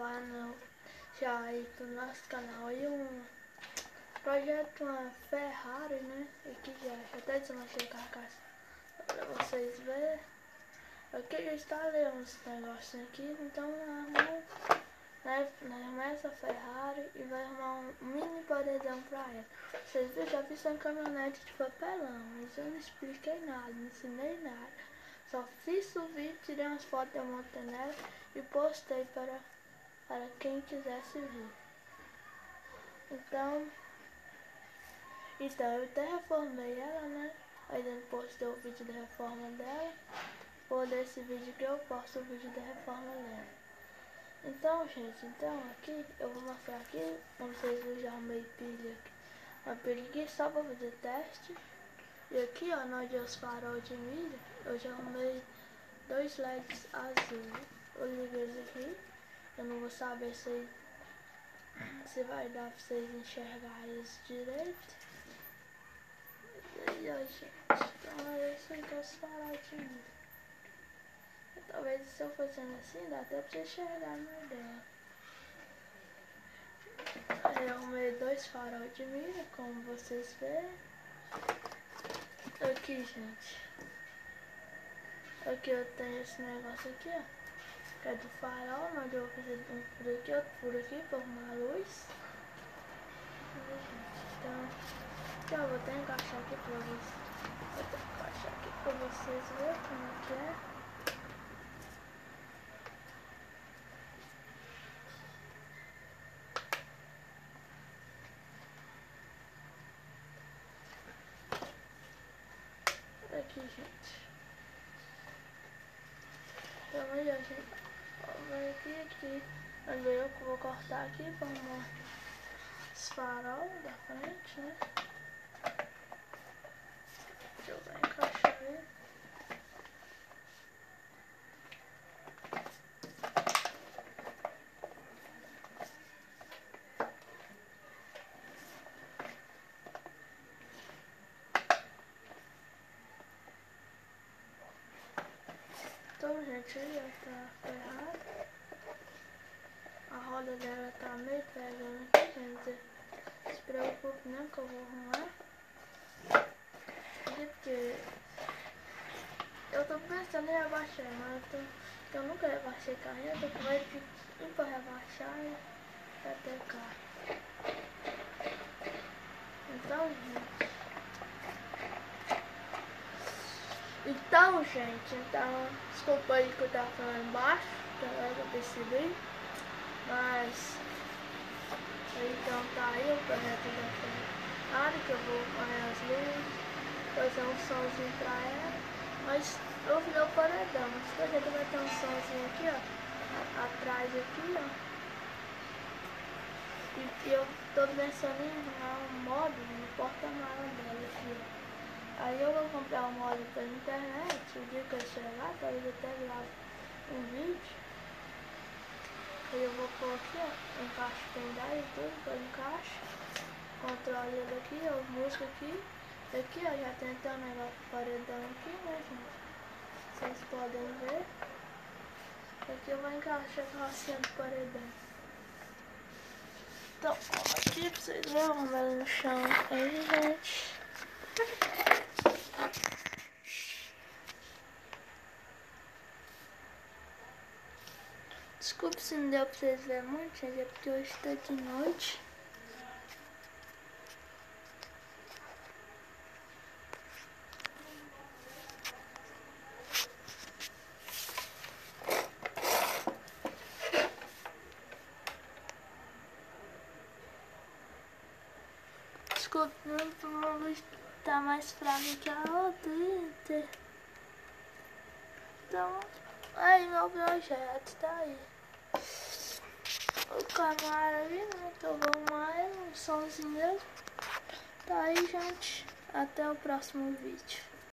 gravar já aí pro nosso canal aí um projeto, uma Ferrari, né? Aqui já até desmanchei a carcaça pra vocês verem. Aqui já instalei uns negocinhos aqui, então arrumar essa Ferrari e vai arrumar um mini paredão pra ela. Vocês viram, já fiz uma caminhonete de papelão, mas eu não expliquei nada, não ensinei nada. Só fiz o vídeo, tirei umas fotos da montanha e postei para quem quisesse ver. Então eu até reformei ela, né? Aí eu postei o vídeo da reforma dela. Por desse vídeo que eu posto o vídeo da reforma dela. Então, gente, aqui eu vou mostrar aqui, como vocês viram, já arrumei pilha aqui. Uma pilha aqui só para fazer teste. E aqui, ó, onde os farol de milho, eu já arrumei 2 LEDs azul. Eu liguei eles aqui. Eu não vou saber se vai dar pra vocês enxergarem eles direito. E aí, gente, então é isso aí que os farol de milho. Talvez se eu fazendo assim, dá até pra você enxergar no dela. Aí eu arrumei 2 farol de milho, como vocês verem. Aqui, gente. Aqui eu tenho esse negócio aqui, ó. Que é do farol, onde eu vou fazer um furo aqui, outro furo aqui, pra arrumar a luz. Então, já vou até encaixar aqui pra vocês. Vou até encaixar aqui pra vocês verem como é que é. Aqui, gente. Então aí, ó, gente. Vai aqui. Mas eu vou cortar aqui pra arrumar os farol da frente, né? Deixa eu ver, encaixar aí. Então, gente, aí ó, tá ferrado. A roda dela tá meio pegando aqui, gente. Não se preocupe não que eu vou arrumar. Porque eu tô pensando em rebaixar, mas eu nunca rebaixei carrinho, eu tô com medo de ir pra rebaixar e até cá. Então, gente, desculpa aí que eu tava falando embaixo, que eu percebi, mas então tá aí o projeto da Ferrari, que eu vou apanhar as luzes, fazer um somzinho pra ela, mas eu fiz o paredão, mas o projeto vai ter um somzinho aqui, ó, atrás aqui, ó, e eu tô pensando em arrumar um módulo no porta-mala dela aqui, ó. Aí eu vou comprar um módulo pela internet, o dia que eu chegar, talvez eu até grave um vídeo. Aí eu vou pôr aqui, ó, encaixo o pendrive e tudo, eu encaixo, controle ele aqui, ó, música aqui. Aqui, ó, já tem até um negócio de paredão aqui, né, gente? Vocês podem ver. Aqui eu vou encaixar a carrocinha do paredão. Então, aqui pra vocês verem, arrumar ela no chão aí, gente. Desculpe se não deu pra vocês verem muito, gente, é porque hoje tá de noite. Desculpe, uma luz tá mais fraca que a outra. Então, aí meu projeto tá aí. O Camaro ali, né, que eu vou arrumar um somzinho dele. Tá aí, gente. Até o próximo vídeo.